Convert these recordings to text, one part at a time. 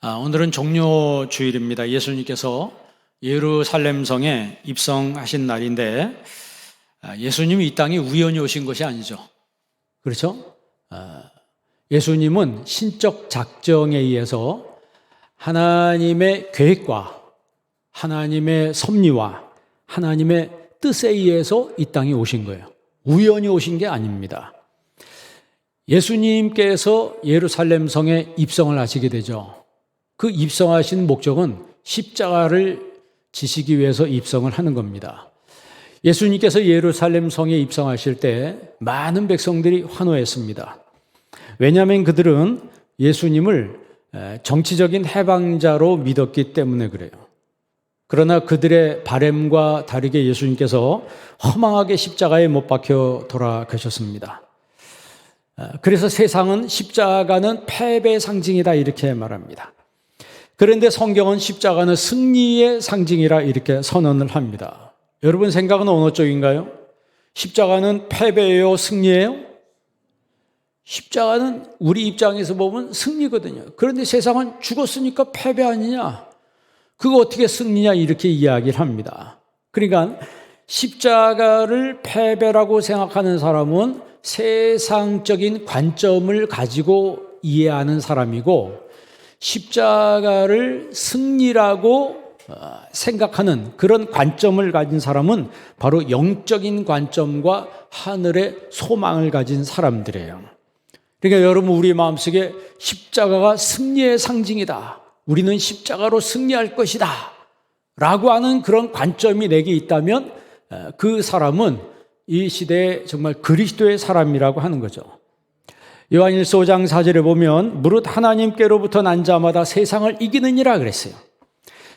오늘은 종료 주일입니다. 예수님께서 예루살렘 성에 입성하신 날인데 예수님이 이 땅에 우연히 오신 것이 아니죠. 그렇죠? 예수님은 신적 작정에 의해서 하나님의 계획과 하나님의 섭리와 하나님의 뜻에 의해서 이 땅에 오신 거예요. 우연히 오신 게 아닙니다. 예수님께서 예루살렘 성에 입성을 하시게 되죠. 그 입성하신 목적은 십자가를 지시기 위해서 입성을 하는 겁니다. 예수님께서 예루살렘 성에 입성하실 때 많은 백성들이 환호했습니다. 왜냐하면 그들은 예수님을 정치적인 해방자로 믿었기 때문에 그래요. 그러나 그들의 바램과 다르게 예수님께서 허망하게 십자가에 못 박혀 돌아가셨습니다. 그래서 세상은 십자가는 패배의 상징이다 이렇게 말합니다. 그런데 성경은 십자가는 승리의 상징이라 이렇게 선언을 합니다. 여러분 생각은 어느 쪽인가요? 십자가는 패배예요? 승리예요? 십자가는 우리 입장에서 보면 승리거든요. 그런데 세상은 죽었으니까 패배 아니냐? 그거 어떻게 승리냐? 이렇게 이야기를 합니다. 그러니까 십자가를 패배라고 생각하는 사람은 세상적인 관점을 가지고 이해하는 사람이고 십자가를 승리라고 생각하는 그런 관점을 가진 사람은 바로 영적인 관점과 하늘의 소망을 가진 사람들이에요. 그러니까 여러분 우리 마음속에 십자가가 승리의 상징이다. 우리는 십자가로 승리할 것이다. 라고 하는 그런 관점이 내게 있다면 그 사람은 이 시대에 정말 그리스도의 사람이라고 하는 거죠. 요한일서 5장 4절에 보면 무릇 하나님께로부터 난 자마다 세상을 이기느니라 그랬어요.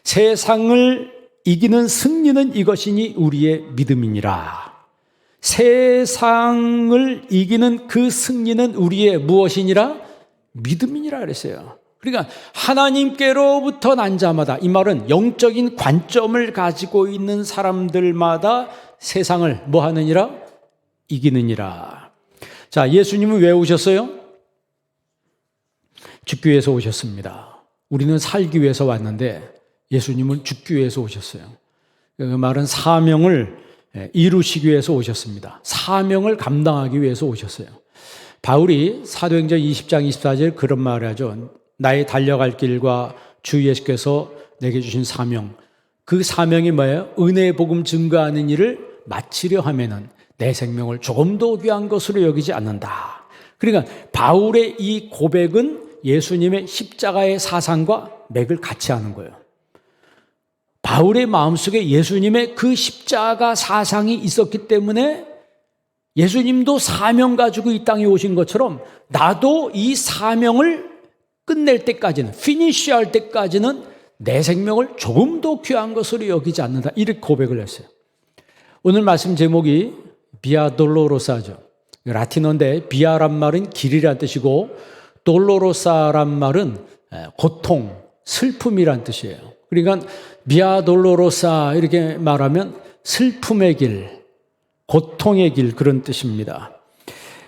세상을 이기는 승리는 이것이니 우리의 믿음이니라. 세상을 이기는 그 승리는 우리의 무엇이니라? 믿음이니라 그랬어요. 그러니까 하나님께로부터 난 자마다, 이 말은 영적인 관점을 가지고 있는 사람들마다 세상을 뭐 하느니라? 이기느니라. 자, 예수님은 왜 오셨어요? 죽기 위해서 오셨습니다. 우리는 살기 위해서 왔는데 예수님은 죽기 위해서 오셨어요. 그 말은 사명을 이루시기 위해서 오셨습니다. 사명을 감당하기 위해서 오셨어요. 바울이 사도행전 20장 24절 그런 말을 하죠. 나의 달려갈 길과 주 예수께서 내게 주신 사명. 그 사명이 뭐예요? 은혜의 복음 증거하는 일을 마치려 하면은 내 생명을 조금도 귀한 것으로 여기지 않는다. 그러니까 바울의 이 고백은 예수님의 십자가의 사상과 맥을 같이 하는 거예요. 바울의 마음속에 예수님의 그 십자가 사상이 있었기 때문에 예수님도 사명 가지고 이 땅에 오신 것처럼 나도 이 사명을 끝낼 때까지는, 피니쉬할 때까지는 내 생명을 조금도 귀한 것으로 여기지 않는다. 이렇게 고백을 했어요. 오늘 말씀 제목이 비아 돌로로사죠. 라틴어인데 비아란 말은 길이란 뜻이고 돌로로사란 말은 고통, 슬픔이란 뜻이에요. 그러니까 비아 돌로로사 이렇게 말하면 슬픔의 길, 고통의 길 그런 뜻입니다.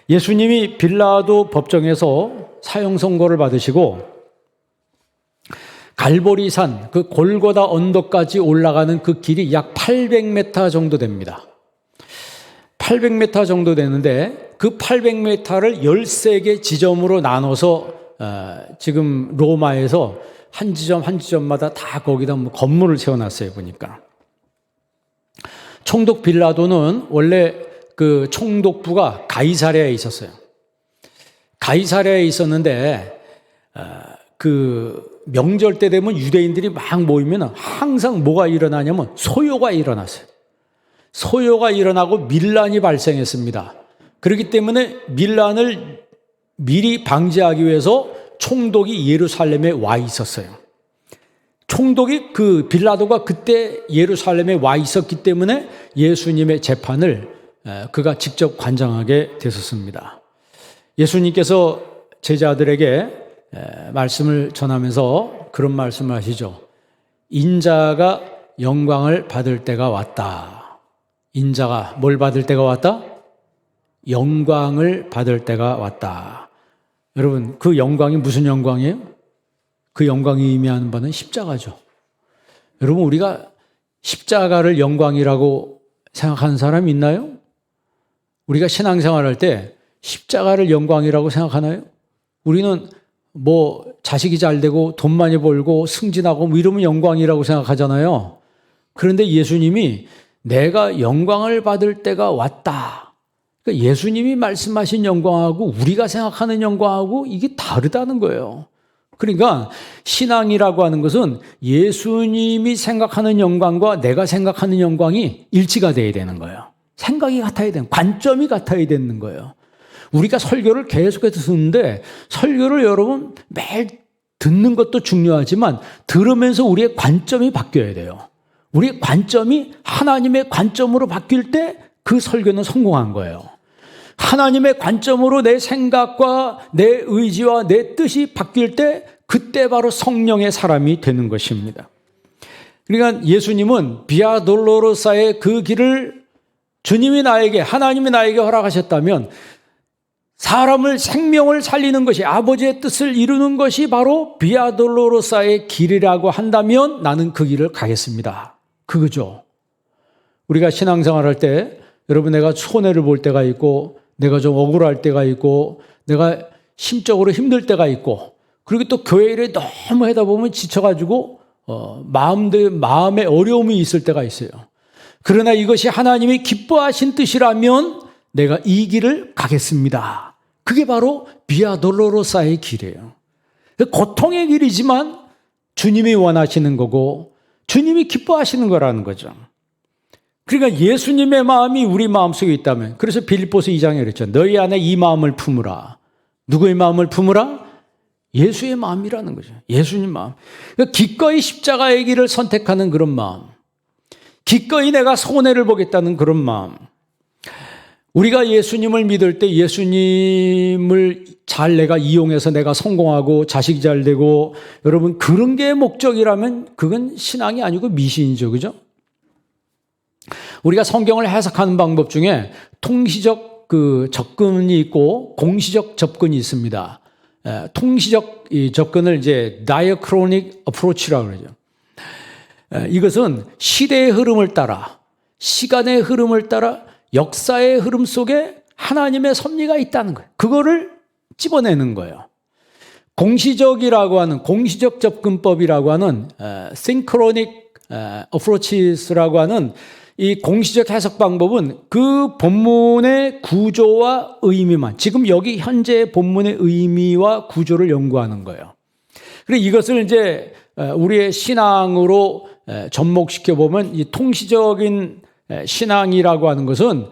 예수님이 빌라도 법정에서 사형 선고를 받으시고 갈보리산 그 골고다 언덕까지 올라가는 그 길이 약 800m 정도 됩니다. 800m 정도 되는데 그 800m를 13개 지점으로 나눠서 지금 로마에서 한 지점 한 지점마다 다 거기다 뭐 건물을 세워놨어요 보니까. 총독 빌라도는 원래 그 총독부가 가이사랴에 있었어요. 가이사랴에 있었는데 그 명절 때 되면 유대인들이 막 모이면 항상 뭐가 일어나냐면 소요가 일어났어요. 소요가 일어나고 밀란이 발생했습니다. 그렇기 때문에 밀란을 미리 방지하기 위해서 총독이 예루살렘에 와 있었어요. 총독이 그 빌라도가 그때 예루살렘에 와 있었기 때문에 예수님의 재판을 그가 직접 관장하게 됐었습니다. 예수님께서 제자들에게 말씀을 전하면서 그런 말씀을 하시죠. 인자가 영광을 받을 때가 왔다. 인자가 뭘 받을 때가 왔다? 영광을 받을 때가 왔다. 여러분, 그 영광이 무슨 영광이에요? 그 영광이 의미하는 바는 십자가죠. 여러분, 우리가 십자가를 영광이라고 생각하는 사람 있나요? 우리가 신앙생활할 때 십자가를 영광이라고 생각하나요? 우리는 뭐 자식이 잘 되고 돈 많이 벌고 승진하고 뭐 이러면 영광이라고 생각하잖아요. 그런데 예수님이 내가 영광을 받을 때가 왔다. 그러니까 예수님이 말씀하신 영광하고 우리가 생각하는 영광하고 이게 다르다는 거예요. 그러니까 신앙이라고 하는 것은 예수님이 생각하는 영광과 내가 생각하는 영광이 일치가 돼야 되는 거예요. 생각이 같아야 되는, 관점이 같아야 되는 거예요. 우리가 설교를 계속해서 듣는데 설교를 여러분 매일 듣는 것도 중요하지만 들으면서 우리의 관점이 바뀌어야 돼요. 우리의 관점이 하나님의 관점으로 바뀔 때 그 설교는 성공한 거예요. 하나님의 관점으로 내 생각과 내 의지와 내 뜻이 바뀔 때 그때 바로 성령의 사람이 되는 것입니다. 그러니까 예수님은 비아 돌로로사의 그 길을 주님이 나에게, 하나님이 나에게 허락하셨다면 사람을, 생명을 살리는 것이, 아버지의 뜻을 이루는 것이 바로 비아 돌로로사의 길이라고 한다면 나는 그 길을 가겠습니다. 그거죠. 우리가 신앙생활 할 때 여러분, 내가 손해를 볼 때가 있고 내가 좀 억울할 때가 있고 내가 심적으로 힘들 때가 있고 그리고 또 교회 일에 너무 하다 보면 지쳐가지고 마음에 어려움이 있을 때가 있어요. 그러나 이것이 하나님이 기뻐하신 뜻이라면 내가 이 길을 가겠습니다. 그게 바로 비아 돌로로사의 길이에요. 고통의 길이지만 주님이 원하시는 거고 주님이 기뻐하시는 거라는 거죠. 그러니까 예수님의 마음이 우리 마음속에 있다면, 그래서 빌립보서 2장에 그랬죠. 너희 안에 이 마음을 품으라. 누구의 마음을 품으라? 예수의 마음이라는 거죠. 예수님 마음. 그러니까 기꺼이 십자가의 길을 선택하는 그런 마음. 기꺼이 내가 손해를 보겠다는 그런 마음. 우리가 예수님을 믿을 때 예수님을 잘 내가 이용해서 내가 성공하고 자식이 잘 되고, 여러분 그런 게 목적이라면 그건 신앙이 아니고 미신이죠. 그죠? 우리가 성경을 해석하는 방법 중에 통시적 접근이 있고 공시적 접근이 있습니다. 통시적 접근을 이제 diachronic approach라고 그러죠. 이것은 시대의 흐름을 따라, 시간의 흐름을 따라 역사의 흐름 속에 하나님의 섭리가 있다는 거예요. 그거를 집어내는 거예요. 공시적이라고 하는, 공시적 접근법이라고 하는 synchronic approaches라고 하는 이 공시적 해석 방법은 그 본문의 구조와 의미만, 지금 여기 현재의 본문의 의미와 구조를 연구하는 거예요. 그리고 이것을 이제 우리의 신앙으로 접목시켜 보면 이 통시적인 신앙이라고 하는 것은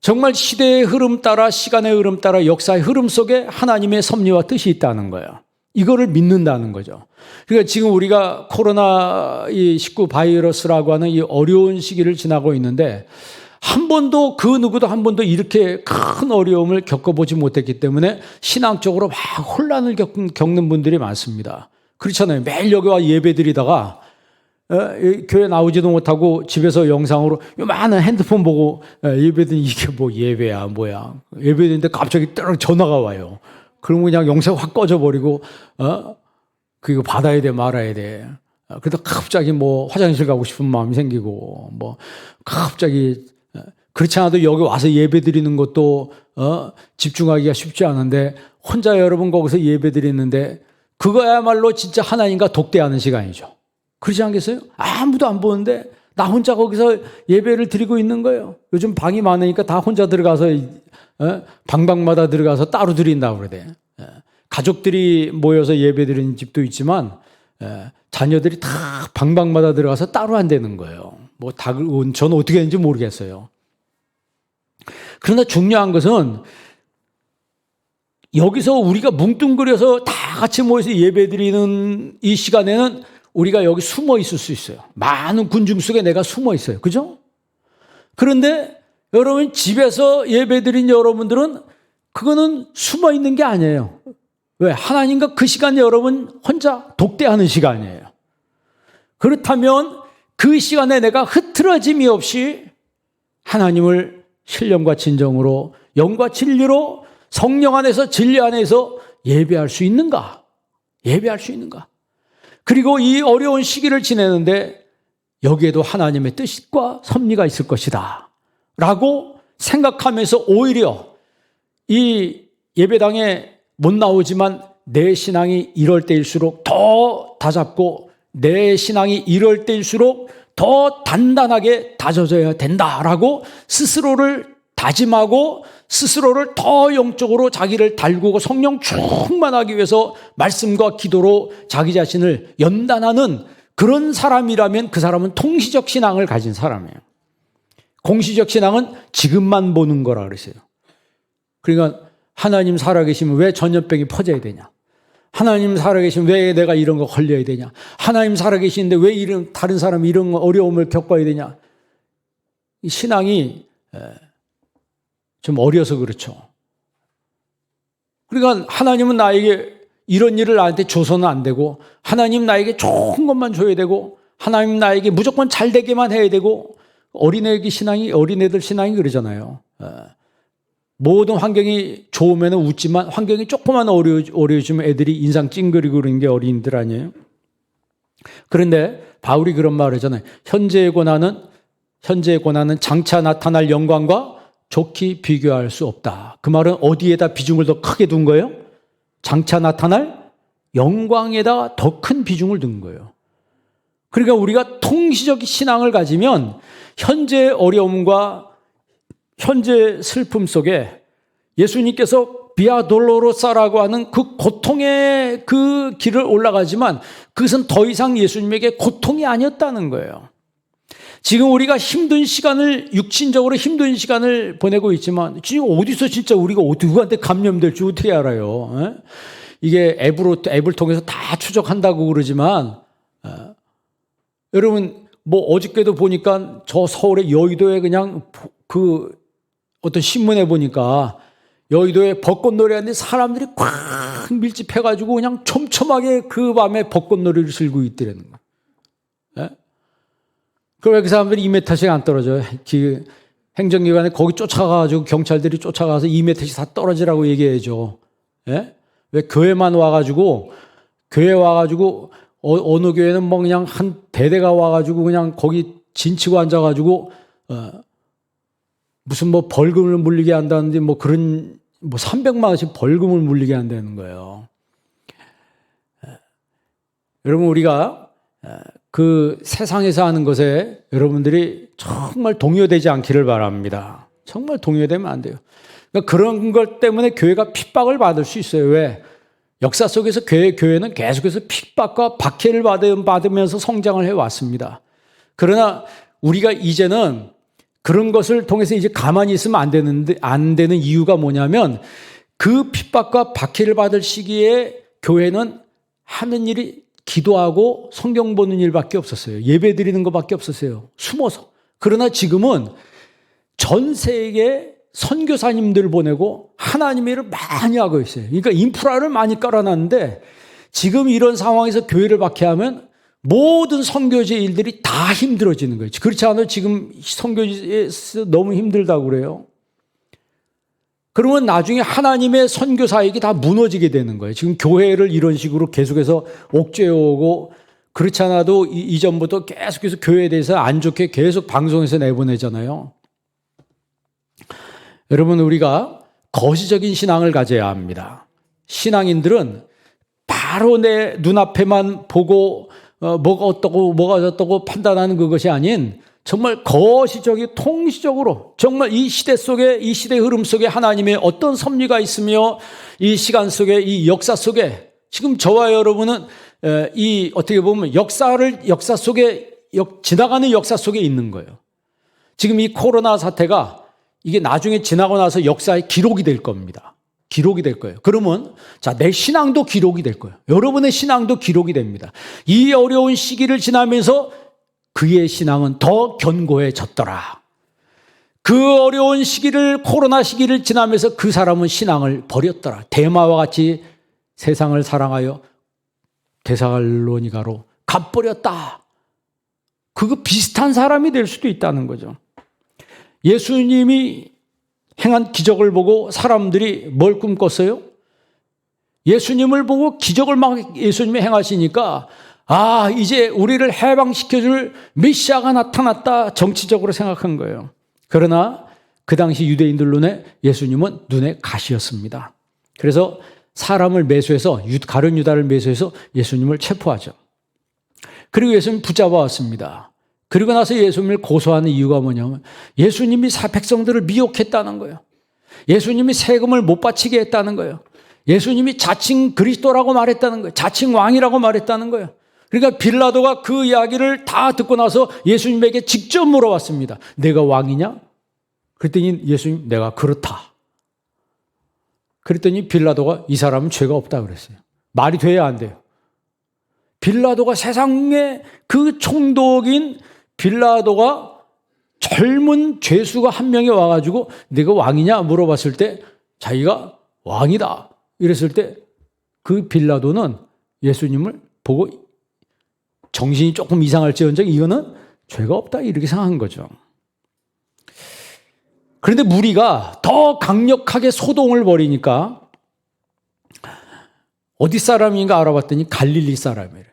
정말 시대의 흐름 따라, 시간의 흐름 따라 역사의 흐름 속에 하나님의 섭리와 뜻이 있다는 거예요. 이거를 믿는다는 거죠. 그러니까 지금 우리가 코로나19 바이러스라고 하는 이 어려운 시기를 지나고 있는데 한 번도, 그 누구도 한 번도 이렇게 큰 어려움을 겪어보지 못했기 때문에 신앙적으로 막 혼란을 겪는 분들이 많습니다. 그렇잖아요. 매일 여기 와 예배드리다가 교회 나오지도 못하고 집에서 영상으로 요만한 핸드폰 보고 예배드리니 이게 뭐 예배야 뭐야. 예배드리는데 갑자기 따로 전화가 와요. 그러면 그냥 영상 확 꺼져버리고 그거 받아야 돼 말아야 돼. 그러다 갑자기 뭐 화장실 가고 싶은 마음이 생기고 뭐 갑자기, 그렇지 않아도 여기 와서 예배드리는 것도 집중하기가 쉽지 않은데 혼자 여러분 거기서 예배드리는데 그거야말로 진짜 하나님과 독대하는 시간이죠. 그렇지 않겠어요? 아무도 안 보는데 나 혼자 거기서 예배를 드리고 있는 거예요. 요즘 방이 많으니까 다 혼자 들어가서 방방마다 들어가서 따로 드린다고 그러대. 가족들이 모여서 예배 드리는 집도 있지만 자녀들이 다 방방마다 들어가서 따로 한다는 거예요. 뭐 저는 어떻게 했는지 모르겠어요. 그러나 중요한 것은 여기서 우리가 뭉뚱그려서 다 같이 모여서 예배 드리는 이 시간에는 우리가 여기 숨어 있을 수 있어요. 많은 군중 속에 내가 숨어 있어요. 그죠? 그런데 여러분 집에서 예배드린 여러분들은 그거는 숨어 있는 게 아니에요. 왜? 하나님과 그 시간 여러분 혼자 독대하는 시간이에요. 그렇다면 그 시간에 내가 흐트러짐이 없이 하나님을 신령과 진정으로, 영과 진리로 성령 안에서 진리 안에서 예배할 수 있는가? 예배할 수 있는가? 그리고 이 어려운 시기를 지내는데 여기에도 하나님의 뜻과 섭리가 있을 것이다 라고 생각하면서 오히려 이 예배당에 못 나오지만 내 신앙이 이럴 때일수록 더 다잡고 내 신앙이 이럴 때일수록 더 단단하게 다져져야 된다라고 스스로를 다짐하고 스스로를 더 영적으로 자기를 달구고 성령 충만하기 위해서 말씀과 기도로 자기 자신을 연단하는 그런 사람이라면 그 사람은 통시적 신앙을 가진 사람이에요. 공시적 신앙은 지금만 보는 거라 그러세요. 그러니까 하나님 살아계시면 왜 전염병이 퍼져야 되냐? 하나님 살아계시면 왜 내가 이런 거 걸려야 되냐? 하나님 살아계시는데 왜 이런 다른 사람이 이런 어려움을 겪어야 되냐? 이 신앙이 좀 어려서 그렇죠. 그러니까 하나님은 나에게 이런 일을 나한테 줘서는 안 되고, 하나님 나에게 좋은 것만 줘야 되고, 하나님 나에게 무조건 잘 되게만 해야 되고, 어린애들 신앙이 그러잖아요. 모든 환경이 좋으면 웃지만 환경이 조금만 어려워지면 애들이 인상 찡그리고 그러는 게 어린이들 아니에요? 그런데 바울이 그런 말을 하잖아요. 현재의 고난은 장차 나타날 영광과 좋게 비교할 수 없다. 그 말은 어디에다 비중을 더 크게 둔 거예요? 장차 나타날 영광에다 더 큰 비중을 둔 거예요. 그러니까 우리가 통시적 신앙을 가지면 현재의 어려움과 현재 슬픔 속에 예수님께서 비아 돌로로사라고 하는 그 고통의 그 길을 올라가지만 그것은 더 이상 예수님에게 고통이 아니었다는 거예요. 지금 우리가 육신적으로 힘든 시간을 보내고 있지만 지금 어디서 진짜 우리가 누구한테 감염될지 어떻게 알아요? 이게 앱을 통해서 다 추적한다고 그러지만 여러분 뭐 어저께도 보니까 저 서울의 여의도에 그냥 그 어떤 신문에 보니까 여의도에 벚꽃놀이 하는데 사람들이 꽉 밀집해가지고 그냥 촘촘하게 그 밤에 벚꽃놀이를 즐기고 있더라는 거예요. 그럼 왜 그 사람들이 2m씩 안 떨어져요? 행정기관에 거기 쫓아가가지고 경찰들이 쫓아가서 2m씩 다 떨어지라고 얘기해야죠. 왜 교회만 와가지고 어느 교회는 뭐 그냥 한 대대가 와가지고 그냥 거기 진치고 앉아가지고 무슨 뭐 벌금을 물리게 한다는데 뭐 그런 뭐 300만 원씩 벌금을 물리게 한다는 거예요. 여러분 우리가 그 세상에서 하는 것에 여러분들이 정말 동요되지 않기를 바랍니다. 정말 동요되면 안 돼요. 그러니까 그런 것 때문에 교회가 핍박을 받을 수 있어요. 왜? 역사 속에서 교회는 계속해서 핍박과 박해를 받으면서 성장을 해왔습니다. 그러나 우리가 이제는 그런 것을 통해서 이제 가만히 있으면 안 되는 이유가 뭐냐면 그 핍박과 박해를 받을 시기에 교회는 하는 일이 기도하고 성경 보는 일밖에 없었어요. 예배 드리는 것밖에 없었어요. 숨어서. 그러나 지금은 전 세계 선교사님들 보내고 하나님의 일을 많이 하고 있어요. 그러니까 인프라를 많이 깔아놨는데 지금 이런 상황에서 교회를 박해하면 모든 선교지 일들이 다 힘들어지는 거예요. 그렇지 않아도 지금 선교지에서 너무 힘들다고 그래요. 그러면 나중에 하나님의 선교 사역이 다 무너지게 되는 거예요. 지금 교회를 이런 식으로 계속해서 옥죄어오고 그렇지 않아도 이전부터 계속해서 교회에 대해서 안 좋게 계속 방송에서 내보내잖아요. 여러분 우리가 거시적인 신앙을 가져야 합니다. 신앙인들은 바로 내 눈앞에만 보고 뭐가 어떻고 뭐가 어떻고 판단하는 그것이 아닌 정말 거시적이 통시적으로 정말 이 시대 속에 이 시대 흐름 속에 하나님의 어떤 섭리가 있으며 이 시간 속에 이 역사 속에 지금 저와 여러분은 이 어떻게 보면 역사 속에 지나가는 역사 속에 있는 거예요. 지금 이 코로나 사태가 이게 나중에 지나고 나서 역사의 기록이 될 겁니다. 기록이 될 거예요. 그러면 내 신앙도 기록이 될 거예요. 여러분의 신앙도 기록이 됩니다. 이 어려운 시기를 지나면서 그의 신앙은 더 견고해졌더라. 그 어려운 시기를 코로나 시기를 지나면서 그 사람은 신앙을 버렸더라. 데마와 같이 세상을 사랑하여 데살로니가로 가버렸다. 그거 비슷한 사람이 될 수도 있다는 거죠. 예수님이 행한 기적을 보고 사람들이 뭘 꿈꿨어요? 예수님을 보고 기적을 막 예수님이 행하시니까 아, 이제 우리를 해방시켜줄 메시아가 나타났다, 정치적으로 생각한 거예요. 그러나 그 당시 유대인들 눈에 예수님은 눈에 가시였습니다. 그래서 사람을 매수해서, 가룟 유다를 매수해서 예수님을 체포하죠. 그리고 예수님 붙잡아 왔습니다. 그리고 나서 예수님을 고소하는 이유가 뭐냐면 예수님이 백성들을 미혹했다는 거예요. 예수님이 세금을 못 바치게 했다는 거예요. 예수님이 자칭 그리스도라고 말했다는 거예요. 자칭 왕이라고 말했다는 거예요. 그러니까 빌라도가 그 이야기를 다 듣고 나서 예수님에게 직접 물어봤습니다. 내가 왕이냐? 그랬더니 예수님, 내가 그렇다. 그랬더니 빌라도가 이 사람은 죄가 없다 그랬어요. 말이 돼야 안 돼요. 빌라도가 세상에 그 총독인 빌라도가 젊은 죄수가 한 명이 와가지고 내가 왕이냐 물어봤을 때 자기가 왕이다 이랬을 때 그 빌라도는 예수님을 보고 정신이 조금 이상할지언정 이거는 죄가 없다 이렇게 생각한 거죠. 그런데 무리가 더 강력하게 소동을 벌이니까 어디 사람인가 알아봤더니 갈릴리 사람이에요.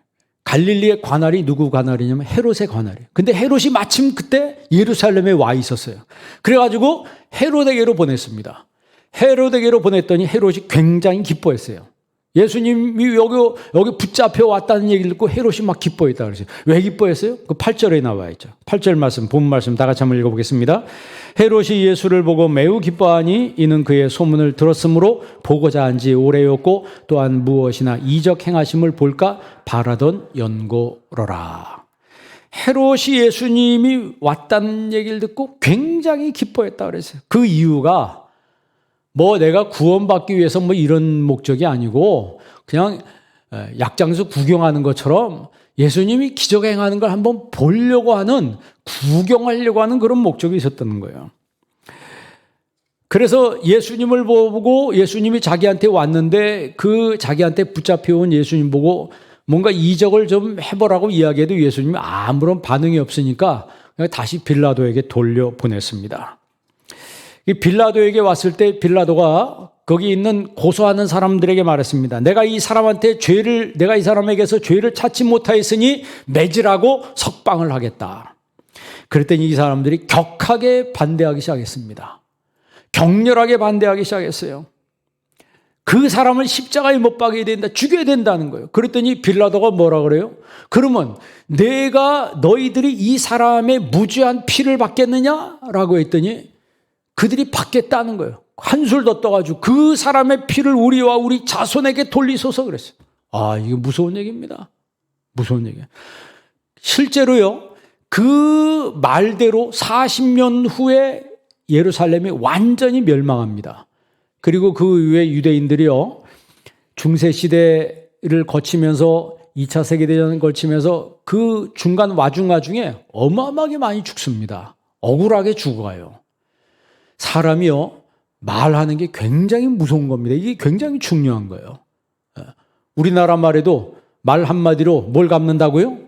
갈릴리의 관할이 누구 관할이냐면 헤롯의 관할이에요. 근데 헤롯이 마침 그때 예루살렘에 와 있었어요. 그래가지고 헤롯에게로 보냈습니다. 헤롯에게로 보냈더니 헤롯이 굉장히 기뻐했어요. 예수님이 여기 붙잡혀 왔다는 얘기를 듣고 헤롯이 막 기뻐했다 그러죠. 왜 기뻐했어요? 그 8절에 나와 있죠. 8절 말씀, 본 말씀 다 같이 한번 읽어보겠습니다. 헤롯이 예수를 보고 매우 기뻐하니 이는 그의 소문을 들었으므로 보고자 한 지 오래였고 또한 무엇이나 이적 행하심을 볼까 바라던 연고로라. 헤롯이 예수님이 왔다는 얘기를 듣고 굉장히 기뻐했다 그랬어요. 그 이유가 뭐 내가 구원받기 위해서 뭐 이런 목적이 아니고 그냥 약장수 구경하는 것처럼 예수님이 기적 행하는 걸 한번 보려고 하는, 구경하려고 하는 그런 목적이 있었다는 거예요. 그래서 예수님을 보고 예수님이 자기한테 왔는데 그 자기한테 붙잡혀온 예수님 보고 뭔가 이적을 좀 해보라고 이야기해도 예수님이 아무런 반응이 없으니까 다시 빌라도에게 돌려보냈습니다. 이 빌라도에게 왔을 때 빌라도가 거기 있는 고소하는 사람들에게 말했습니다. 내가 이 사람에게서 죄를 찾지 못하였으니 매질하고 석방을 하겠다. 그랬더니 이 사람들이 격하게 반대하기 시작했습니다. 격렬하게 반대하기 시작했어요. 그 사람을 십자가에 못 박아야 된다, 죽여야 된다는 거예요. 그랬더니 빌라도가 뭐라 그래요? 그러면 내가 너희들이 이 사람의 무죄한 피를 받겠느냐라고 했더니 그들이 받겠다는 거예요. 한술 더 떠가지고 그 사람의 피를 우리와 우리 자손에게 돌리소서 그랬어요. 아, 이게 무서운 얘기입니다. 무서운 얘기예요. 실제로요, 그 말대로 40년 후에 예루살렘이 완전히 멸망합니다. 그리고 그 이후에 유대인들이요, 중세시대를 거치면서 2차 세계대전을 거치면서 그 중간 와중에 어마어마하게 많이 죽습니다. 억울하게 죽어가요. 사람이요, 말하는 게 굉장히 무서운 겁니다. 이게 굉장히 중요한 거예요. 우리나라 말에도 말 한마디로 뭘 갚는다고요?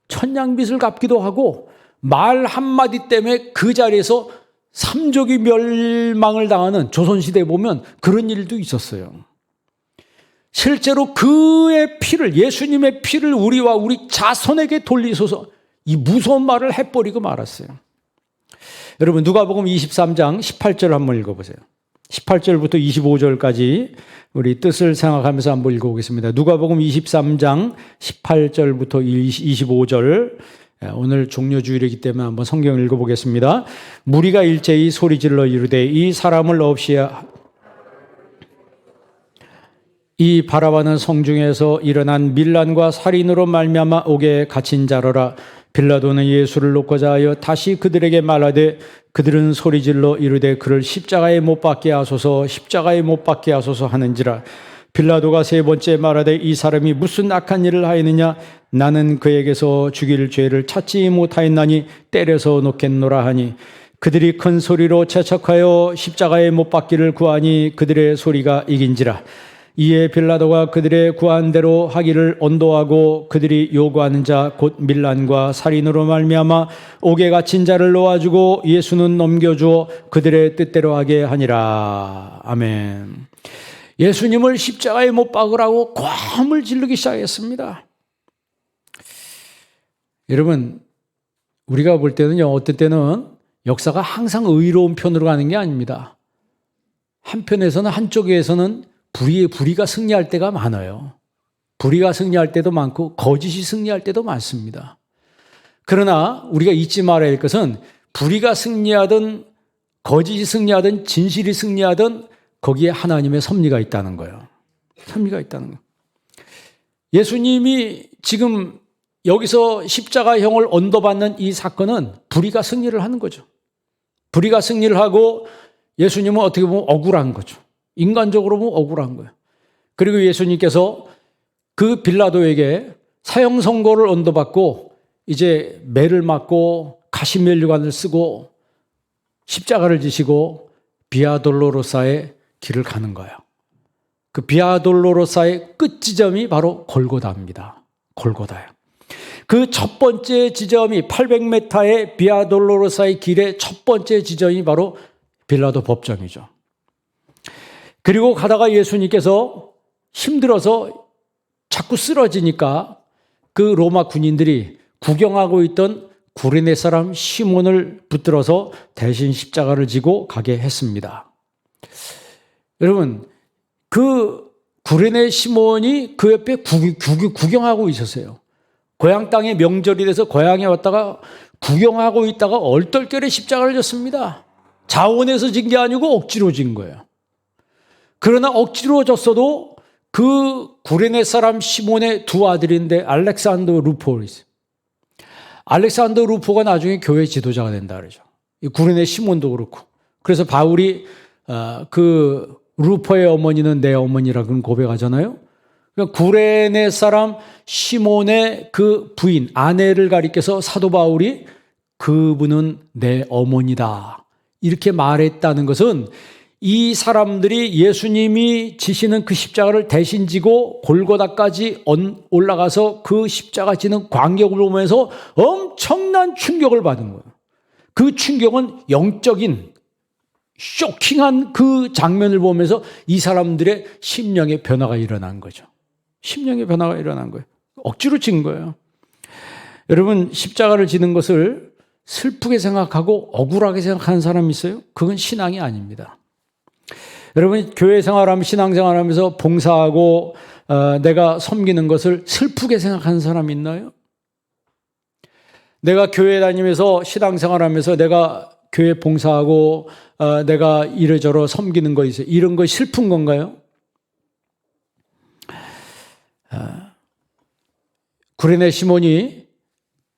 천냥빚을 갚기도 하고 말 한마디 때문에 그 자리에서 삼족이 멸망을 당하는 조선시대에 보면 그런 일도 있었어요. 실제로 그의 피를, 예수님의 피를 우리와 우리 자손에게 돌리소서, 이 무서운 말을 해버리고 말았어요. 여러분, 누가복음 23장 18절 한번 읽어보세요. 18절부터 25절까지 우리 뜻을 생각하면서 한번 읽어보겠습니다. 누가복음 23장 18절부터 25절, 오늘 종료주일이기 때문에 한번 성경을 읽어보겠습니다. 무리가 일제히 소리질러 이르되 이 사람을 없이 이 바라바는 성중에서 일어난 밀란과 살인으로 말미암아 옥에 갇힌 자로라. 빌라도는 예수를 놓고자 하여 다시 그들에게 말하되 그들은 소리질러 이르되 그를 십자가에 못 박게 하소서, 십자가에 못 박게 하소서 하는지라. 빌라도가 세 번째 말하되 이 사람이 무슨 악한 일을 하였느냐? 나는 그에게서 죽일 죄를 찾지 못하였나니 때려서 놓겠노라 하니 그들이 큰 소리로 채척하여 십자가에 못 박기를 구하니 그들의 소리가 이긴지라. 이에 빌라도가 그들의 구한 대로 하기를 언도하고 그들이 요구하는 자 곧 밀란과 살인으로 말미암아 옥에 갇힌 자를 놓아주고 예수는 넘겨주어 그들의 뜻대로 하게 하니라. 아멘. 예수님을 십자가에 못 박으라고 괭을 지르기 시작했습니다. 여러분, 우리가 볼 때는요, 어떤 때는 역사가 항상 의로운 편으로 가는 게 아닙니다. 한편에서는, 한쪽에서는 불의가 승리할 때가 많아요. 불의가 승리할 때도 많고 거짓이 승리할 때도 많습니다. 그러나 우리가 잊지 말아야 할 것은 불의가 승리하든 거짓이 승리하든 진실이 승리하든 거기에 하나님의 섭리가 있다는 거예요. 섭리가 있다는 거예요. 예수님이 지금 여기서 십자가형을 언도받는 이 사건은 불의가 승리를 하는 거죠. 불의가 승리를 하고 예수님은 어떻게 보면 억울한 거죠. 인간적으로 보면 억울한 거예요. 그리고 예수님께서 그 빌라도에게 사형 선고를 언도받고 이제 매를 맞고 가시면류관을 쓰고 십자가를 지시고 비아돌로로사의 길을 가는 거예요. 그 비아돌로로사의 끝 지점이 바로 골고다입니다. 골고다예요. 그 첫 번째 지점이 800m의 비아돌로로사의 길의 첫 번째 지점이 바로 빌라도 법정이죠. 그리고 가다가 예수님께서 힘들어서 자꾸 쓰러지니까 그 로마 군인들이 구경하고 있던 구레네 사람 시몬을 붙들어서 대신 십자가를 지고 가게 했습니다. 여러분, 그 구레네 시몬이 그 옆에 구경하고 있었어요. 고향 땅에 명절이 돼서 고향에 왔다가 구경하고 있다가 얼떨결에 십자가를 졌습니다. 자원해서 진 게 아니고 억지로 진 거예요. 그러나 억지로 졌어도 그 구레네 사람 시몬의 두 아들인데 알렉산더 루포리스. 알렉산더 루포가 나중에 교회 지도자가 된다 그러죠. 구레네 시몬도 그렇고. 그래서 바울이 그 루포의 어머니는 내 어머니라고 고백하잖아요. 그러니까 구레네 사람 시몬의 그 부인, 아내를 가리켜서 사도 바울이 그분은 내 어머니다. 이렇게 말했다는 것은 이 사람들이 예수님이 지시는 그 십자가를 대신 지고 골고다까지 올라가서 그 십자가 지는 광경을 보면서 엄청난 충격을 받은 거예요. 그 충격은 영적인 쇼킹한 그 장면을 보면서 이 사람들의 심령의 변화가 일어난 거죠. 심령의 변화가 일어난 거예요. 억지로 진 거예요. 여러분, 십자가를 지는 것을 슬프게 생각하고 억울하게 생각하는 사람이 있어요? 그건 신앙이 아닙니다. 여러분, 교회 생활하면 신앙생활하면서 봉사하고 내가 섬기는 것을 슬프게 생각하는 사람이 있나요? 내가 교회 다니면서 신앙생활하면서 내가 교회 봉사하고 내가 이러저러 섬기는 거 있어요. 이런 거 슬픈 건가요? 구레네 시몬이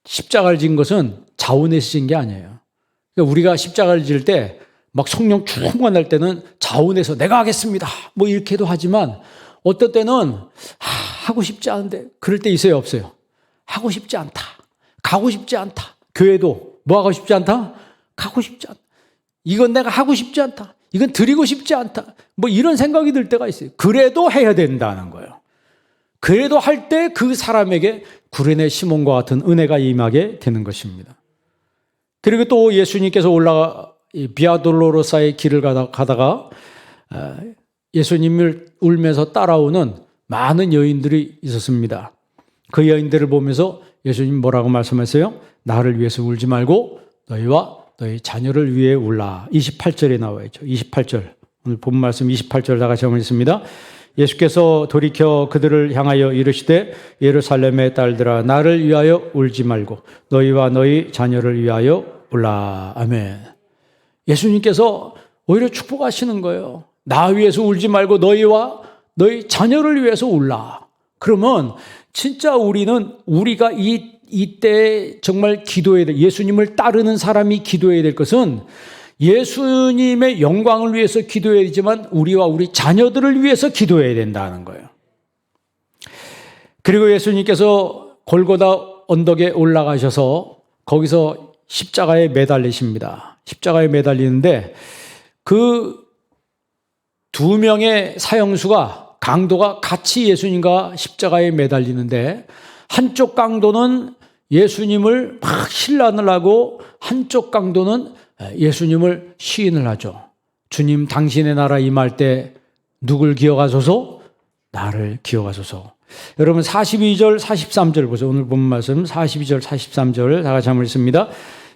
십자가를 진 것은 자원해서 진 게 아니에요. 그러니까 우리가 십자가를 질 때 막 성령 충만할 때는 자원해서 내가 하겠습니다. 뭐 이렇게도 하지만 어떤 때는 하고 싶지 않은데 그럴 때 있어요, 없어요? 하고 싶지 않다. 가고 싶지 않다. 교회도 뭐 하고 싶지 않다? 가고 싶지 않다. 이건 내가 하고 싶지 않다. 이건 드리고 싶지 않다. 뭐 이런 생각이 들 때가 있어요. 그래도 해야 된다는 거예요. 그래도 할 때 그 사람에게 구레네 시몬과 같은 은혜가 임하게 되는 것입니다. 그리고 또 예수님께서 비아돌로로사의 길을 가다가 예수님을 울면서 따라오는 많은 여인들이 있었습니다. 그 여인들을 보면서 예수님 뭐라고 말씀하세요? 나를 위해서 울지 말고 너희와 너희 자녀를 위해 울라. 28절에 나와 있죠. 28절. 오늘 본 말씀 28절 다 같이 읽습니다. 예수께서 돌이켜 그들을 향하여 이르시되 예루살렘의 딸들아 나를 위하여 울지 말고 너희와 너희 자녀를 위하여 울라. 아멘. 예수님께서 오히려 축복하시는 거예요. 나 위해서 울지 말고 너희와 너희 자녀를 위해서 울라. 그러면 진짜 우리가 이때 정말 기도해야 돼. 예수님을 따르는 사람이 기도해야 될 것은 예수님의 영광을 위해서 기도해야 되지만 우리와 우리 자녀들을 위해서 기도해야 된다는 거예요. 그리고 예수님께서 골고다 언덕에 올라가셔서 거기서 십자가에 매달리십니다. 십자가에 매달리는데 그 두 명의 사형수가 강도가 같이 예수님과 십자가에 매달리는데 한쪽 강도는 예수님을 막 신란을 하고 한쪽 강도는 예수님을 시인을 하죠. 주님 당신의 나라 임할 때 누굴 기억하소서? 나를 기억하소서. 여러분 42절 43절 보세요. 오늘 본 말씀 42절 43절 다 같이 한번 읽습니다.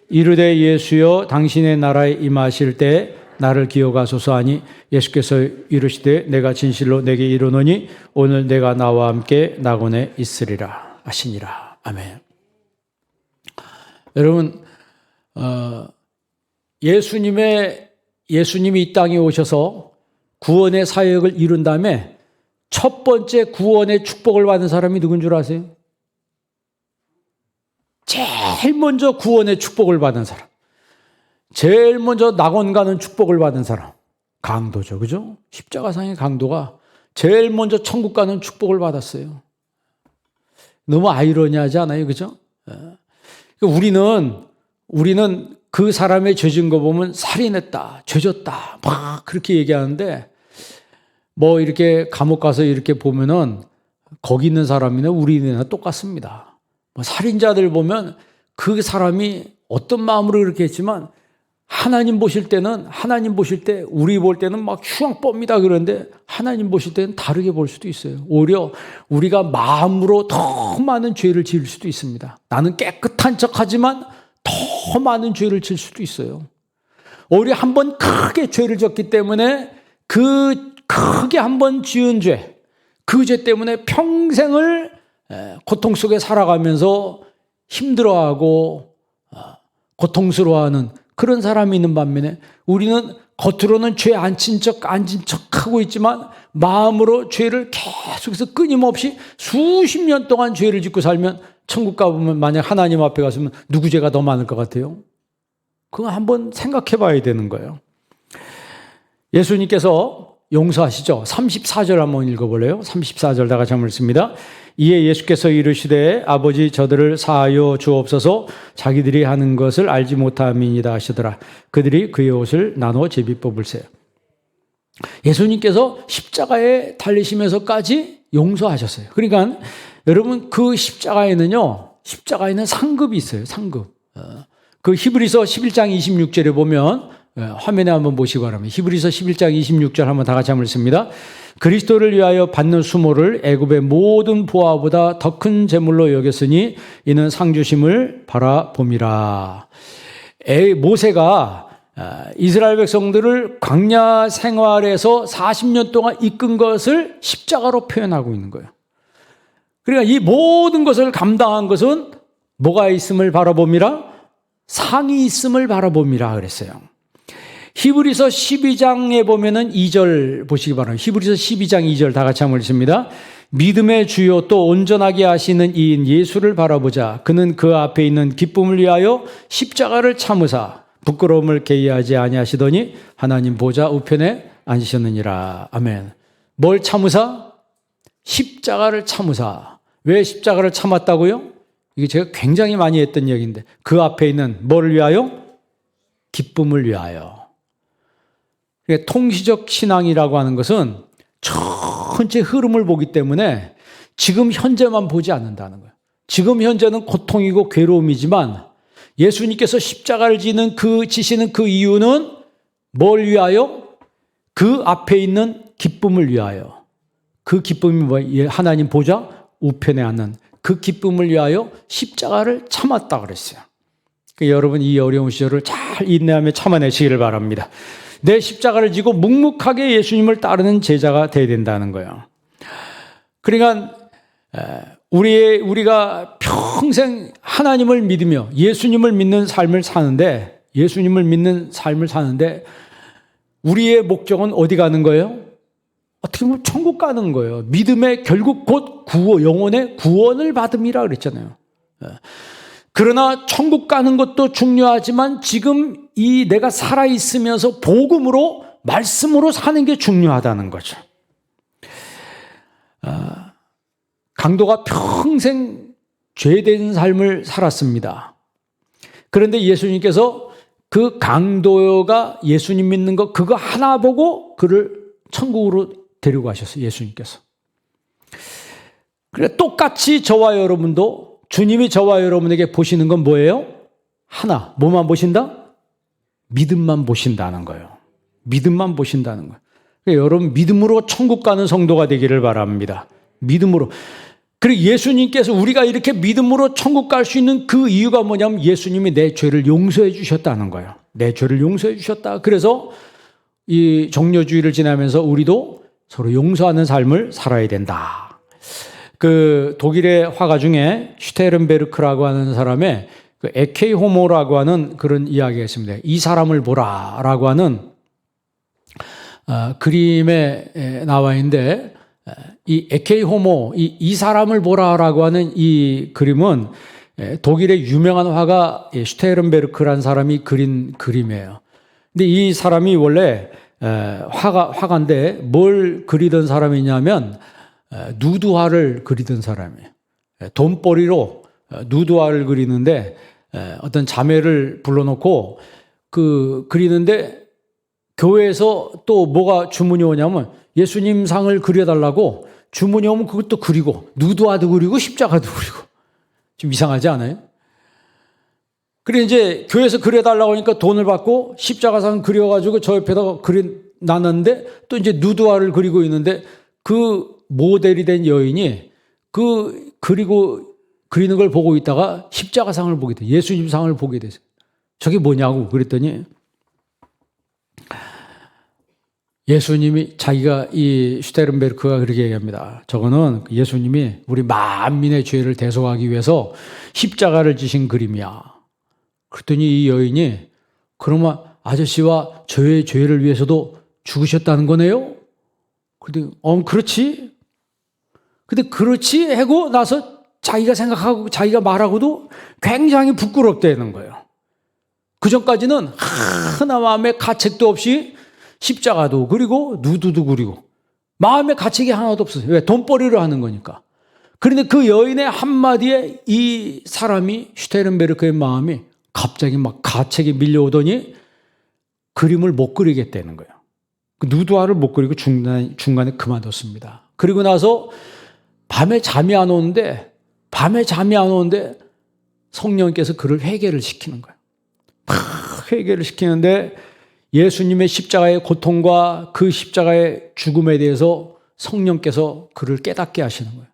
이르되 예수여 당신의 나라에 임하실 때 나를 기억하소서 하니 예수께서 이르시되 내가 진실로 내게 이르노니 오늘 내가 나와 함께 낙원에 있으리라 하시니라. 아멘. 여러분 예수님이 이 땅에 오셔서 구원의 사역을 이룬 다음에 첫 번째 구원의 축복을 받은 사람이 누군 줄 아세요? 제일 먼저 구원의 축복을 받은 사람, 제일 먼저 낙원 가는 축복을 받은 사람, 강도죠. 그죠? 십자가상의 강도가 제일 먼저 천국 가는 축복을 받았어요. 너무 아이러니하지 않아요? 그죠? 우리는 그 사람의 죄진 거 보면 살인했다, 죄졌다, 막 그렇게 얘기하는데 뭐 이렇게 감옥 가서 이렇게 보면은 거기 있는 사람이나 우리나 똑같습니다. 뭐 살인자들 보면 그 사람이 어떤 마음으로 그렇게 했지만 하나님 보실 때 우리 볼 때는 막 흉악범이다 그러는데 하나님 보실 때는 다르게 볼 수도 있어요. 오히려 우리가 마음으로 더 많은 죄를 지을 수도 있습니다. 나는 깨끗한 척하지만 더 많은 죄를 질 수도 있어요. 오히려 한 번 크게 죄를 졌기 때문에 그 크게 한 번 지은 죄, 그 죄 때문에 평생을 고통 속에 살아가면서 힘들어하고 고통스러워하는 그런 사람이 있는 반면에 우리는 겉으로는 죄 안 진 척하고 있지만 마음으로 죄를 계속해서 끊임없이 수십 년 동안 죄를 짓고 살면 천국 가보면 만약 하나님 앞에 갔으면 누구 죄가 더 많을 것 같아요? 그거 한번 생각해 봐야 되는 거예요. 예수님께서 용서하시죠. 34절 한번 읽어볼래요? 34절 다 같이 한번 읽습니다. 이에 예수께서 이르시되 아버지 저들을 사하여 주옵소서 자기들이 하는 것을 알지 못함이니이다 하시더라. 그들이 그의 옷을 나눠 제비 뽑을세. 예수님께서 십자가에 달리시면서까지 용서하셨어요. 그러니까 여러분 그 십자가에는 상급이 있어요. 상급. 그 히브리서 11장 26절에 보면 화면에 한번 보시기 바랍니다. 히브리서 11장 26절 한번 다 같이 한번 읽습니다. 그리스도를 위하여 받는 수모를 애굽의 모든 보화보다 더 큰 재물로 여겼으니 이는 상 주심을 바라봄이라. 모세가 이스라엘 백성들을 광야 생활에서 40년 동안 이끈 것을 십자가로 표현하고 있는 거예요. 그러니까 이 모든 것을 감당한 것은 뭐가 있음을 바라봄이라? 상이 있음을 바라봄이라 그랬어요. 히브리서 12장에 보면은 2절 보시기 바랍니다. 히브리서 12장 2절 다 같이 한번 읽습니다. 믿음의 주요 또 온전하게 하시는 이인 예수를 바라보자. 그는 그 앞에 있는 기쁨을 위하여 십자가를 참으사 부끄러움을 게이하지 아니하시더니 하나님 보좌 우편에 앉으셨느니라. 아멘. 뭘 참으사? 십자가를 참으사. 왜 십자가를 참았다고요? 이게 제가 굉장히 많이 했던 얘기인데 그 앞에 있는 뭐를 위하여? 기쁨을 위하여. 통시적 신앙이라고 하는 것은 전체 흐름을 보기 때문에 지금 현재만 보지 않는다는 거예요. 지금 현재는 고통이고 괴로움이지만 예수님께서 십자가를 지시는 그 이유는 뭘 위하여? 그 앞에 있는 기쁨을 위하여. 그 기쁨이 뭐예요? 하나님 보좌 우편에 앉는 그 기쁨을 위하여 십자가를 참았다 그랬어요. 그러니까 여러분 이 어려운 시절을 잘 인내하며 참아내시기를 바랍니다. 내 십자가를 지고 묵묵하게 예수님을 따르는 제자가 되어야 된다는 거예요. 그러니까 우리가 평생 하나님을 믿으며 예수님을 믿는 삶을 사는데 우리의 목적은 어디 가는 거예요? 어떻게 보면 천국 가는 거예요. 믿음의 결국 곧 영혼의 구원을 받음이라 그랬잖아요. 그러나 천국 가는 것도 중요하지만 지금 이 내가 살아있으면서 복음으로 말씀으로 사는 게 중요하다는 거죠. 강도가 평생 죄된 삶을 살았습니다. 그런데 예수님께서 그 강도가 예수님 믿는 거 그거 하나 보고 그를 천국으로 데리고 가셨어요. 예수님께서. 그래 똑같이 저와 여러분도 주님이 저와 여러분에게 보시는 건 뭐예요? 하나. 뭐만 보신다? 믿음만 보신다는 거예요. 믿음만 보신다는 거예요. 그러니까 여러분 믿음으로 천국 가는 성도가 되기를 바랍니다. 믿음으로. 그리고 예수님께서 우리가 이렇게 믿음으로 천국 갈 수 있는 그 이유가 뭐냐면 예수님이 내 죄를 용서해 주셨다는 거예요. 내 죄를 용서해 주셨다. 그래서 이 종려주의를 지나면서 우리도 서로 용서하는 삶을 살아야 된다. 그 독일의 화가 중에 슈테른베르크라고 하는 사람의 그 에케이 호모라고 하는 그런 이야기가 있습니다. 이 사람을 보라라고 하는 그림에 나와 있는데 이 에케이 호모, 이 사람을 보라라고 하는 이 그림은 독일의 유명한 화가 슈테른베르크라는 사람이 그린 그림이에요. 근데 이 사람이 원래 화가인데 뭘 그리던 사람이냐면 누드화를 그리던 사람이에요. 돈벌이로 누드화를 그리는데 어떤 자매를 불러놓고 그리는데 교회에서 또 뭐가 주문이 오냐면 예수님 상을 그려달라고 주문이 오면 그것도 그리고 누드화도 그리고 십자가도 그리고 좀 이상하지 않아요? 그래 이제 교회에서 그려달라고 하니까 돈을 받고 십자가상 그려가지고 저 옆에다가 놨는데 또 이제 누드화를 그리고 있는데 그 모델이 된 여인이 그리는 걸 보고 있다가 십자가상을 보게 돼. 예수님 상을 보게 됐어요. 저게 뭐냐고 그랬더니 예수님이 자기가 이 슈테른베르크가 그렇게 얘기합니다. 저거는 예수님이 우리 만민의 죄를 대속하기 위해서 십자가를 지신 그림이야. 그랬더니 이 여인이 그러면 아저씨와 저의 죄를 위해서도 죽으셨다는 거네요? 그랬더니 그렇지. 근데 그렇지 하고 나서 자기가 생각하고 자기가 말하고도 굉장히 부끄럽다는 거예요. 그 전까지는 하나 마음에 가책도 없이 십자가도 그리고 누드도 그리고 마음에 가책이 하나도 없었어요. 왜? 돈벌이를 하는 거니까. 그런데 그 여인의 한마디에 이 사람이 슈테른베르크의 마음이 갑자기 막 가책이 밀려오더니 그림을 못 그리겠다는 거예요. 그 누드화를 못 그리고 중간에 그만뒀습니다. 그리고 나서 밤에 잠이 안 오는데 성령께서 그를 회개를 시키는 거예요. 회개를 시키는데 예수님의 십자가의 고통과 그 십자가의 죽음에 대해서 성령께서 그를 깨닫게 하시는 거예요.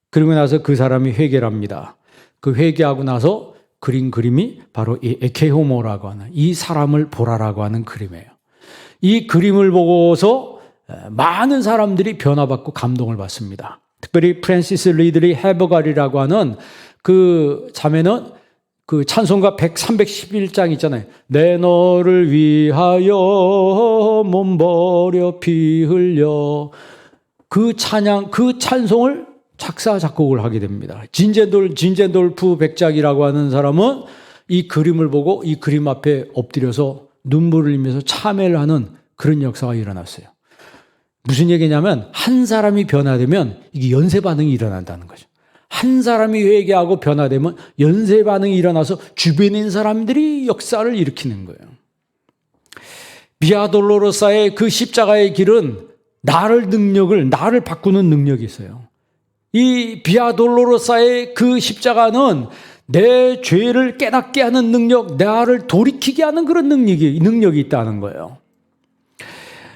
그리고 나서 그 사람이 회개를 합니다. 그 회개하고 나서 그린 그림이 바로 이 에케호모라고 하는 이 사람을 보라라고 하는 그림이에요. 이 그림을 보고서 많은 사람들이 변화받고 감동을 받습니다. 특별히 프랜시스 리들리 해버갈이라고 하는 그 자매는 그 찬송가 311장 있잖아요. 내 너를 위하여 몸 버려 피 흘려 그 찬송을 작사 작곡을 하게 됩니다. 진젠돌프 백작이라고 하는 사람은 이 그림을 보고 이 그림 앞에 엎드려서 눈물을 흘리면서 참회를 하는 그런 역사가 일어났어요. 무슨 얘기냐면 한 사람이 변화되면 이게 연쇄 반응이 일어난다는 거죠. 한 사람이 회개하고 변화되면 연쇄 반응이 일어나서 주변에 있는 사람들이 역사를 일으키는 거예요. 비아 돌로로사의 그 십자가의 길은 나를 바꾸는 능력이 있어요. 이 비아 돌로로사의 그 십자가는 내 죄를 깨닫게 하는 능력, 나를 돌이키게 하는 그런 능력이 있다는 거예요.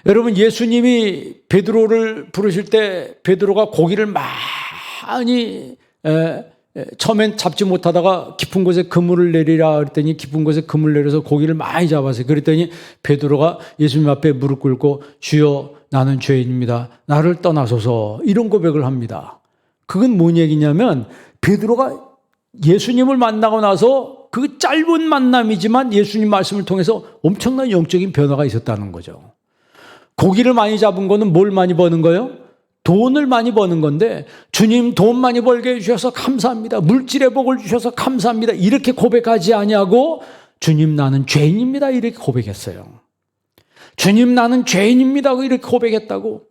여러분, 예수님이 베드로를 부르실 때 베드로가 고기를 많이 처음엔 잡지 못하다가 깊은 곳에 그물을 내리라 그랬더니 깊은 곳에 그물을 내려서 고기를 많이 잡았어요. 그랬더니 베드로가 예수님 앞에 무릎 꿇고 주여 나는 죄인입니다. 나를 떠나소서 이런 고백을 합니다. 그건 뭔 얘기냐면 베드로가 예수님을 만나고 나서 그 짧은 만남이지만 예수님 말씀을 통해서 엄청난 영적인 변화가 있었다는 거죠. 고기를 많이 잡은 거는 뭘 많이 버는 거예요? 돈을 많이 버는 건데 주님 돈 많이 벌게 해주셔서 감사합니다. 물질의 복을 주셔서 감사합니다. 이렇게 고백하지 아니하고 주님 나는 죄인입니다. 이렇게 고백했어요. 주님 나는 죄인입니다. 이렇게 고백했다고.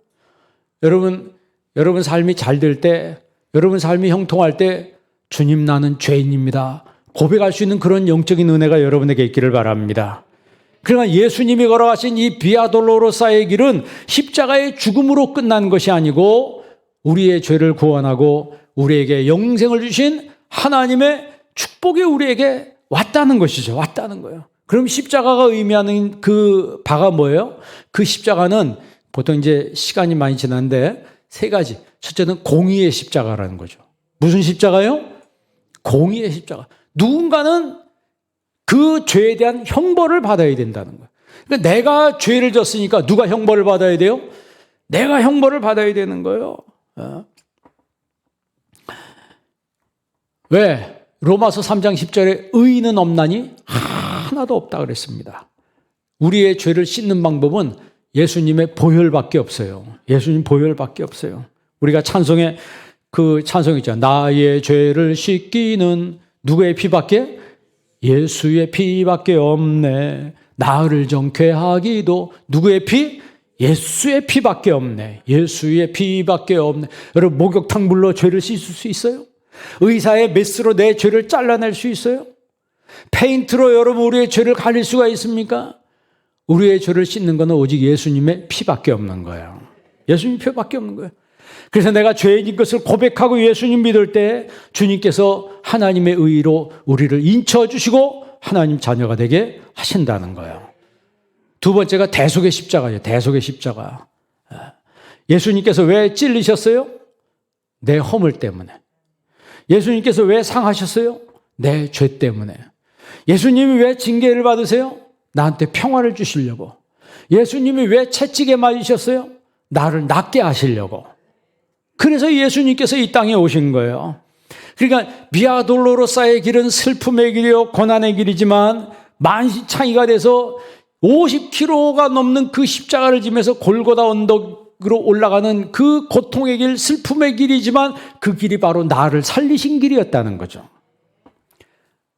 여러분 삶이 잘 될 때, 여러분 삶이 형통할 때 주님 나는 죄인입니다. 고백할 수 있는 그런 영적인 은혜가 여러분에게 있기를 바랍니다. 그러나 예수님이 걸어가신 이 비아돌로로사의 길은 십자가의 죽음으로 끝난 것이 아니고 우리의 죄를 구원하고 우리에게 영생을 주신 하나님의 축복이 우리에게 왔다는 것이죠. 왔다는 거예요. 그럼 십자가가 의미하는 그 바가 뭐예요? 그 십자가는 보통 이제 시간이 많이 지났는데 세 가지. 첫째는 공의의 십자가라는 거죠. 무슨 십자가요? 공의의 십자가. 누군가는 그 죄에 대한 형벌을 받아야 된다는 거예요. 그러니까 내가 죄를 졌으니까 누가 형벌을 받아야 돼요? 내가 형벌을 받아야 되는 거예요. 왜? 로마서 3장 10절에 의인은 없나니 하나도 없다 그랬습니다. 우리의 죄를 씻는 방법은 예수님의 보혈밖에 없어요. 예수님 보혈밖에 없어요. 우리가 찬송에 그 찬송 있잖아요. 나의 죄를 씻기는 누구의 피밖에? 예수의 피밖에 없네. 나를 정케 하기도 누구의 피? 예수의 피밖에 없네. 예수의 피밖에 없네. 여러분 목욕탕 물로 죄를 씻을 수 있어요? 의사의 메스로 내 죄를 잘라낼 수 있어요? 페인트로 여러분 우리의 죄를 가릴 수가 있습니까? 우리의 죄를 씻는 것은 오직 예수님의 피밖에 없는 거예요. 예수님 피밖에 없는 거예요. 그래서 내가 죄인인 것을 고백하고 예수님 믿을 때 주님께서 하나님의 의로 우리를 인쳐주시고 하나님 자녀가 되게 하신다는 거예요. 두 번째가 대속의 십자가예요. 대속의 십자가. 예수님께서 왜 찔리셨어요? 내 허물 때문에. 예수님께서 왜 상하셨어요? 내 죄 때문에. 예수님이 왜 징계를 받으세요? 나한테 평화를 주시려고. 예수님이 왜 채찍에 맞으셨어요? 나를 낫게 하시려고. 그래서 예수님께서 이 땅에 오신 거예요. 그러니까 비아 돌로로사의 길은 슬픔의 길이요 고난의 길이지만 만시창이가 돼서 50km가 넘는 그 십자가를 지면서 골고다 언덕으로 올라가는 그 고통의 길, 슬픔의 길이지만 그 길이 바로 나를 살리신 길이었다는 거죠.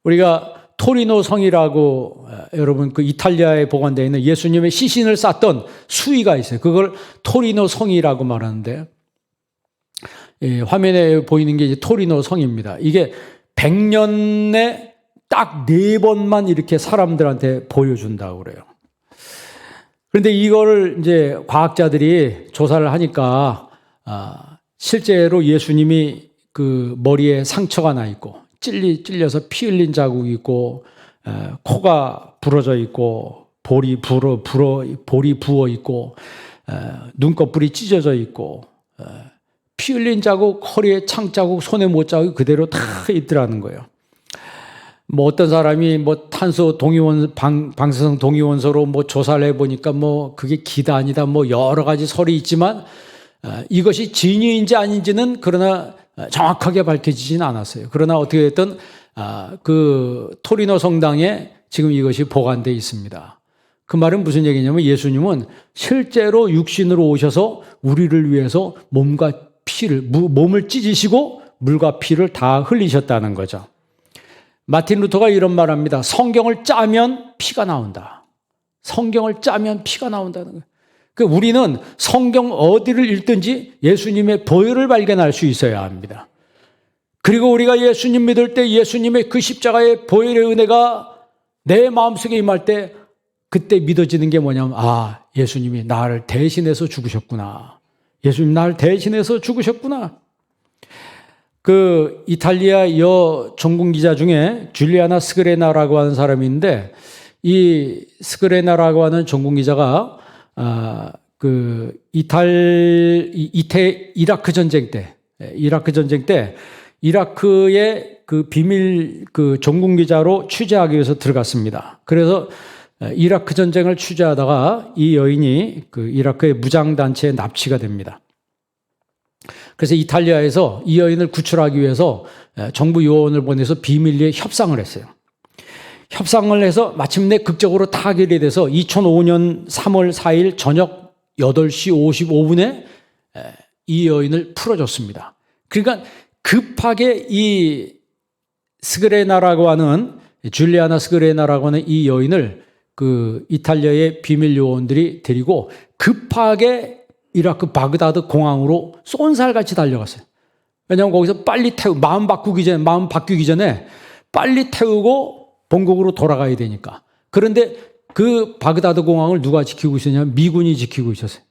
우리가 토리노 성이라고 여러분 그 이탈리아에 보관되어 있는 예수님의 시신을 쌌던 수위가 있어요. 그걸 토리노 성이라고 말하는데 화면에 보이는 게 이제 토리노 성입니다. 이게 100년에 딱 4번만 이렇게 사람들한테 보여준다고 그래요. 그런데 이거를 이제 과학자들이 조사를 하니까 실제로 예수님이 그 머리에 상처가 나 있고 찔려서 피 흘린 자국이 있고 코가 부러져 있고 볼이 부어 있고 눈꺼풀이 찢어져 있고 피 흘린 자국, 허리에 창 자국, 손에 못 자국이 그대로 다 있더라는 거예요. 뭐 어떤 사람이 뭐 탄소 동위원 방사성 동위원소로 뭐 조사를 해보니까 뭐 그게 기단이다 뭐 여러 가지 설이 있지만 이것이 진위인지 아닌지는 그러나 정확하게 밝혀지지는 않았어요. 그러나 어떻게 됐든 그 토리노 성당에 지금 이것이 보관되어 있습니다. 그 말은 무슨 얘기냐면 예수님은 실제로 육신으로 오셔서 우리를 위해서 몸을 찢으시고 물과 피를 다 흘리셨다는 거죠. 마틴 루터가 이런 말합니다. 성경을 짜면 피가 나온다. 성경을 짜면 피가 나온다는 거예요. 그러니까 우리는 성경 어디를 읽든지 예수님의 보혈을 발견할 수 있어야 합니다. 그리고 우리가 예수님 믿을 때 예수님의 그 십자가의 보혈의 은혜가 내 마음속에 임할 때 그때 믿어지는 게 뭐냐면 예수님이 나를 대신해서 죽으셨구나. 예수님 나를 대신해서 죽으셨구나. 그 이탈리아 전공 기자 중에 줄리아나 스그레나라고 하는 사람이 있는데 이 스그레나라고 하는 전공 기자가 이라크 전쟁 때 이라크의 그 비밀 그 전공 기자로 취재하기 위해서 들어갔습니다. 그래서 이라크 전쟁을 취재하다가 이 여인이 그 이라크의 무장 단체에 납치가 됩니다. 그래서 이탈리아에서 이 여인을 구출하기 위해서 정부 요원을 보내서 비밀리에 협상을 했어요. 협상을 해서 마침내 극적으로 타결이 돼서 2005년 3월 4일 저녁 8시 55분에 이 여인을 풀어줬습니다. 그러니까 급하게 이 스그레나라고 하는 줄리아나 스그레나라고 하는 이 여인을 그 이탈리아의 비밀 요원들이 데리고 급하게 이라크 바그다드 공항으로 쏜살같이 달려갔어요. 왜냐하면 거기서 빨리 마음 바뀌기 전에 빨리 태우고 본국으로 돌아가야 되니까. 그런데 그 바그다드 공항을 누가 지키고 있었냐면 미군이 지키고 있었어요.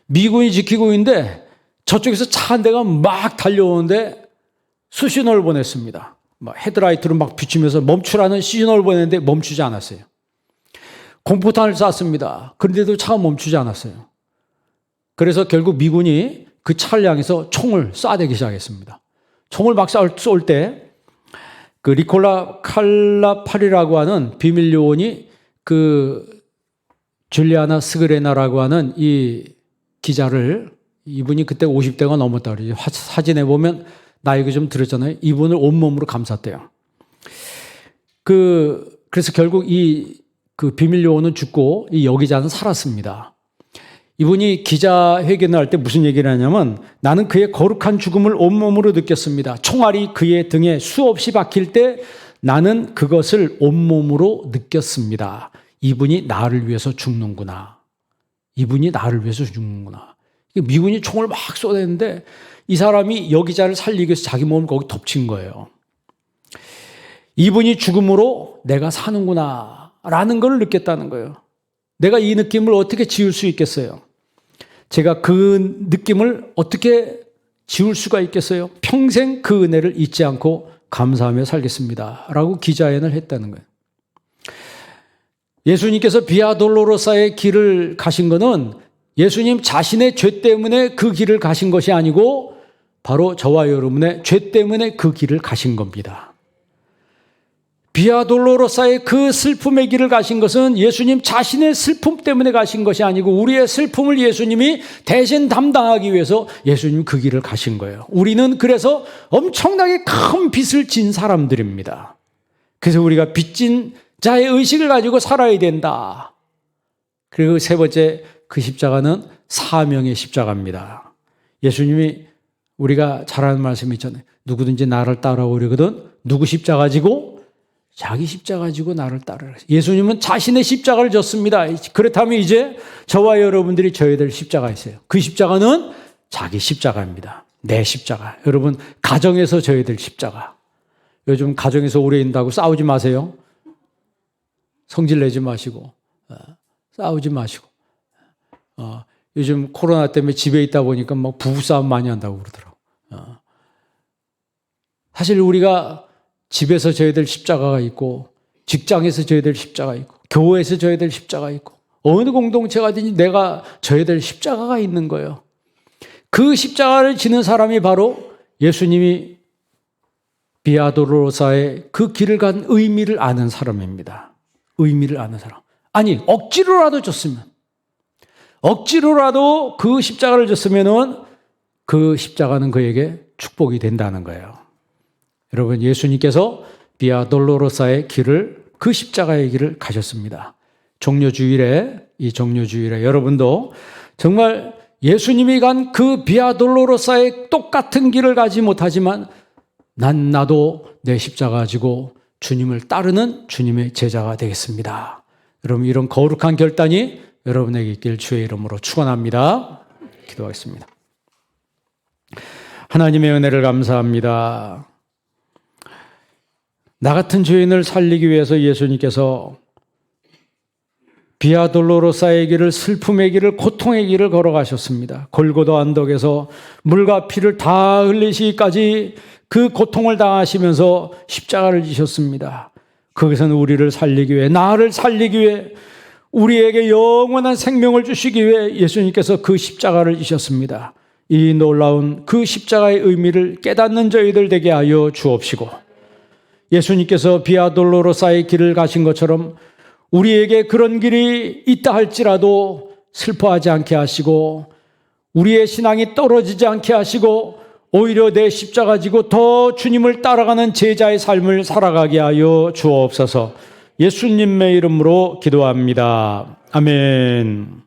미군이 지키고 있는데 저쪽에서 차 한 대가 막 달려오는데 수신호를 보냈습니다. 막 헤드라이트로 막 비추면서 멈추라는 시신호를 보냈는데 멈추지 않았어요. 공포탄을 쐈습니다. 그런데도 차가 멈추지 않았어요. 그래서 결국 미군이 그 차를 향해서 총을 쏴대기 시작했습니다. 총을 막 쏠 때 그 니콜라 칼라파리라고 하는 비밀 요원이 그 줄리아나 스그레나라고 하는 이 기자를, 이분이 그때 50대가 넘었다 그러죠. 사진에 보면 나이가 좀 들었잖아요. 이분을 온몸으로 감쌌대요. 그래서 결국 그 비밀 요원은 죽고 이 여기자는 살았습니다. 이분이 기자회견을 할 때 무슨 얘기를 하냐면, 나는 그의 거룩한 죽음을 온몸으로 느꼈습니다. 총알이 그의 등에 수없이 박힐 때 나는 그것을 온몸으로 느꼈습니다. 이분이 나를 위해서 죽는구나. 이분이 나를 위해서 죽는구나. 미군이 총을 막 쏘대는데 이 사람이 여기자를 살리기 위해서 자기 몸을 거기 덮친 거예요. 이분이 죽음으로 내가 사는구나 라는 걸 느꼈다는 거예요. 내가 이 느낌을 어떻게 지울 수 있겠어요? 제가 그 느낌을 어떻게 지울 수가 있겠어요? 평생 그 은혜를 잊지 않고 감사하며 살겠습니다 라고 기자회견을 했다는 거예요. 예수님께서 비아 돌로로사의 길을 가신 것은 예수님 자신의 죄 때문에 그 길을 가신 것이 아니고 바로 저와 여러분의 죄 때문에 그 길을 가신 겁니다. 비아 돌로로사의 그 슬픔의 길을 가신 것은 예수님 자신의 슬픔 때문에 가신 것이 아니고 우리의 슬픔을 예수님이 대신 담당하기 위해서 예수님 그 길을 가신 거예요. 우리는 그래서 엄청나게 큰 빚을 진 사람들입니다. 그래서 우리가 빚진 자의 의식을 가지고 살아야 된다. 그리고 세 번째, 그 십자가는 사명의 십자가입니다. 예수님이 우리가 잘 아는 말씀이 있잖아요. 누구든지 나를 따라오려거든 누구 십자가 지고? 자기 십자가 지고 나를 따르라. 예수님은 자신의 십자가를 졌습니다. 그렇다면 이제 저와 여러분들이 져야 될 십자가 있어요. 그 십자가는 자기 십자가입니다. 내 십자가. 여러분, 가정에서 져야 될 십자가. 요즘 가정에서 오래 있는다고 싸우지 마세요. 성질 내지 마시고 싸우지 마시고 요즘 코로나 때문에 집에 있다 보니까 막 부부싸움 많이 한다고 그러더라고. 사실 우리가 집에서 져야 될 십자가가 있고 직장에서 져야 될 십자가 있고 교회에서 져야 될 십자가 있고 어느 공동체가든지 내가 져야 될 십자가가 있는 거예요. 그 십자가를 지는 사람이 바로 예수님이 비아돌로사의 그 길을 간 의미를 아는 사람입니다. 의미를 아는 사람. 아니, 억지로라도 졌으면, 억지로라도 그 십자가를 졌으면은 그 십자가는 그에게 축복이 된다는 거예요. 여러분, 예수님께서 비아 돌로로사의 길을, 그 십자가의 길을 가셨습니다. 종료주일에, 이 종료주일에 여러분도 정말 예수님이 간 그 비아 돌로로사의 똑같은 길을 가지 못하지만 나도 내 십자가 지고 주님을 따르는 주님의 제자가 되겠습니다. 여러분, 이런 거룩한 결단이 여러분에게 있길 주의 이름으로 축원합니다. 기도하겠습니다. 하나님의 은혜를 감사합니다. 나 같은 죄인을 살리기 위해서 예수님께서 비아 돌로로사의 길을, 슬픔의 길을, 고통의 길을 걸어가셨습니다. 골고다 언덕에서 물과 피를 다 흘리시기까지 그 고통을 당하시면서 십자가를 지셨습니다. 거기서는 우리를 살리기 위해, 나를 살리기 위해, 우리에게 영원한 생명을 주시기 위해 예수님께서 그 십자가를 지셨습니다. 이 놀라운 그 십자가의 의미를 깨닫는 저희들 되게 하여 주옵시고, 예수님께서 비아 돌로로사의 길을 가신 것처럼 우리에게 그런 길이 있다 할지라도 슬퍼하지 않게 하시고 우리의 신앙이 떨어지지 않게 하시고 오히려 내 십자가 지고 더 주님을 따라가는 제자의 삶을 살아가게 하여 주옵소서. 예수님의 이름으로 기도합니다. 아멘.